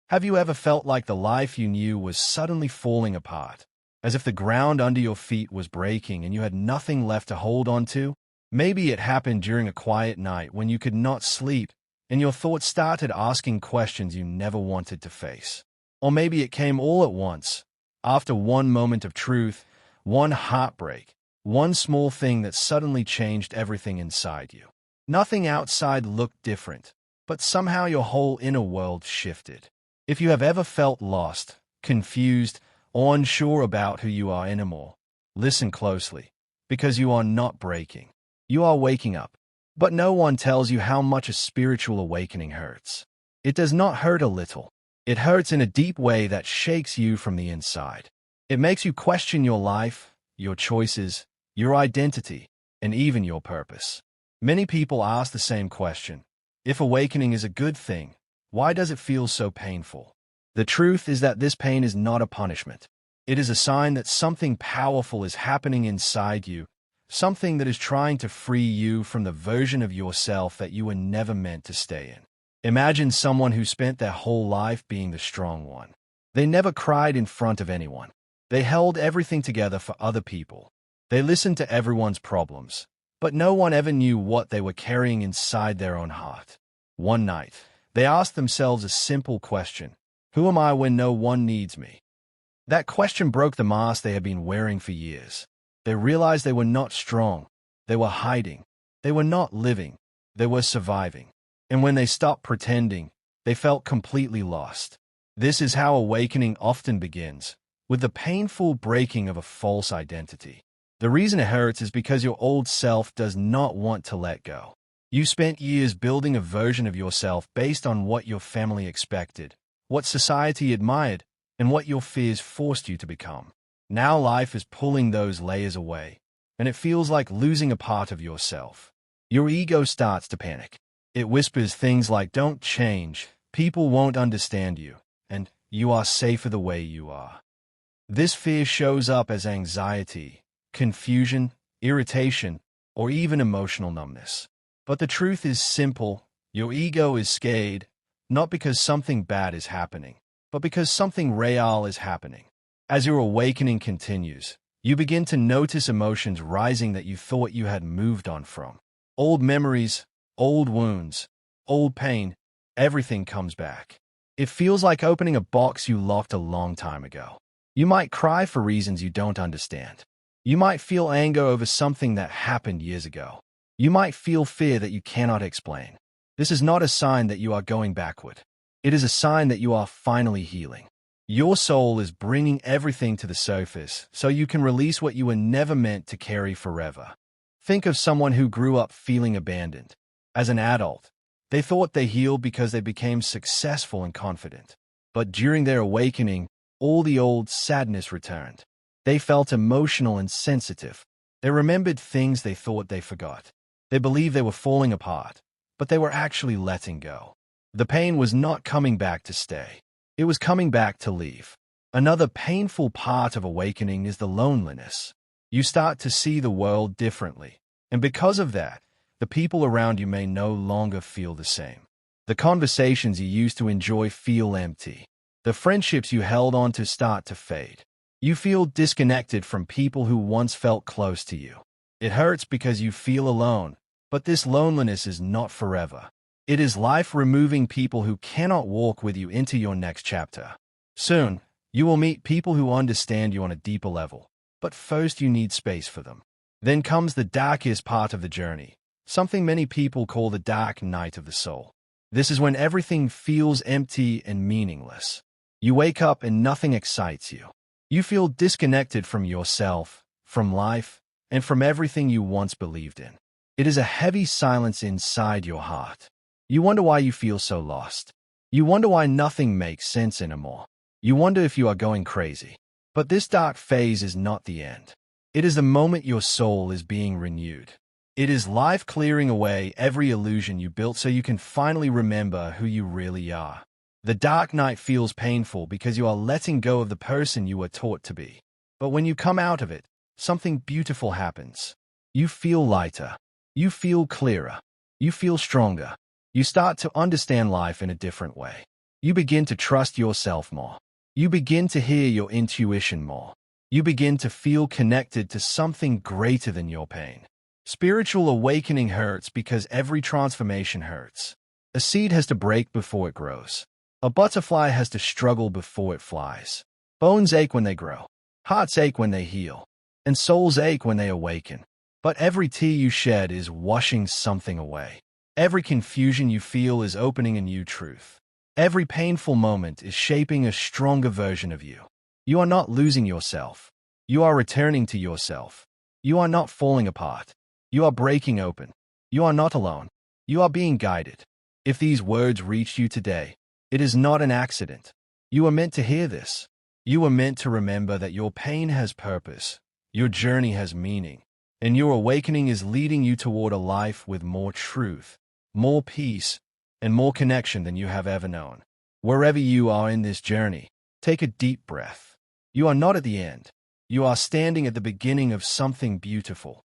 Have you ever felt like the life you knew was suddenly falling apart, as if the ground under your feet was breaking and you had nothing left to hold on to? Maybe it happened during a quiet night when you could not sleep and your thoughts started asking questions you never wanted to face. Or maybe it came all at once, after one moment of truth, one heartbreak, one small thing that suddenly changed everything inside you. Nothing outside looked different, but somehow your whole inner world shifted. If you have ever felt lost, confused, or unsure about who you are anymore, listen closely, because you are not breaking. You are waking up. But no one tells you how much a spiritual awakening hurts. It does not hurt a little. It hurts in a deep way that shakes you from the inside. It makes you question your life, your choices, your identity, and even your purpose. Many people ask the same question. If awakening is a good thing, why does it feel so painful? The truth is that this pain is not a punishment. It is a sign that something powerful is happening inside you, something that is trying to free you from the version of yourself that you were never meant to stay in. Imagine someone who spent their whole life being the strong one. They never cried in front of anyone. They held everything together for other people. They listened to everyone's problems, but no one ever knew what they were carrying inside their own heart. One night, they asked themselves a simple question: who am I when no one needs me? That question broke the mask they had been wearing for years. They realized they were not strong. They were hiding. They were not living. They were surviving. And when they stopped pretending, they felt completely lost. This is how awakening often begins, with the painful breaking of a false identity. The reason it hurts is because your old self does not want to let go. You spent years building a version of yourself based on what your family expected, what society admired, and what your fears forced you to become. Now life is pulling those layers away, and it feels like losing a part of yourself. Your ego starts to panic. It whispers things like, "Don't change, people won't understand you, and you are safer the way you are." This fear shows up as anxiety, confusion, irritation, or even emotional numbness. But the truth is simple. Your ego is scared, not because something bad is happening, but because something real is happening. As your awakening continues, you begin to notice emotions rising that you thought you had moved on from. Old memories, old wounds, old pain, everything comes back. It feels like opening a box you locked a long time ago. You might cry for reasons you don't understand. You might feel anger over something that happened years ago. You might feel fear that you cannot explain. This is not a sign that you are going backward. It is a sign that you are finally healing. Your soul is bringing everything to the surface so you can release what you were never meant to carry forever. Think of someone who grew up feeling abandoned. As an adult, they thought they healed because they became successful and confident. But during their awakening, all the old sadness returned. They felt emotional and sensitive. They remembered things they thought they forgot. They believed they were falling apart, but they were actually letting go. The pain was not coming back to stay. It was coming back to leave. Another painful part of awakening is the loneliness. You start to see the world differently, and because of that, the people around you may no longer feel the same. The conversations you used to enjoy feel empty. The friendships you held on to start to fade. You feel disconnected from people who once felt close to you. It hurts because you feel alone, but this loneliness is not forever. It is life removing people who cannot walk with you into your next chapter. Soon, you will meet people who understand you on a deeper level, but first you need space for them. Then comes the darkest part of the journey, something many people call the dark night of the soul. This is when everything feels empty and meaningless. You wake up and nothing excites you. You feel disconnected from yourself, from life, and from everything you once believed in. It is a heavy silence inside your heart. You wonder why you feel so lost. You wonder why nothing makes sense anymore. You wonder if you are going crazy. But this dark phase is not the end. It is the moment your soul is being renewed. It is life clearing away every illusion you built so you can finally remember who you really are. The dark night feels painful because you are letting go of the person you were taught to be. But when you come out of it, something beautiful happens. You feel lighter. You feel clearer. You feel stronger. You start to understand life in a different way. You begin to trust yourself more. You begin to hear your intuition more. You begin to feel connected to something greater than your pain. Spiritual awakening hurts because every transformation hurts. A seed has to break before it grows. A butterfly has to struggle before it flies. Bones ache when they grow. Hearts ache when they heal. And souls ache when they awaken. But every tear you shed is washing something away. Every confusion you feel is opening a new truth. Every painful moment is shaping a stronger version of you. You are not losing yourself. You are returning to yourself. You are not falling apart. You are breaking open. You are not alone. You are being guided. If these words reached you today, it is not an accident. You are meant to hear this. You are meant to remember that your pain has purpose, your journey has meaning, and your awakening is leading you toward a life with more truth, more peace, and more connection than you have ever known. Wherever you are in this journey, take a deep breath. You are not at the end. You are standing at the beginning of something beautiful.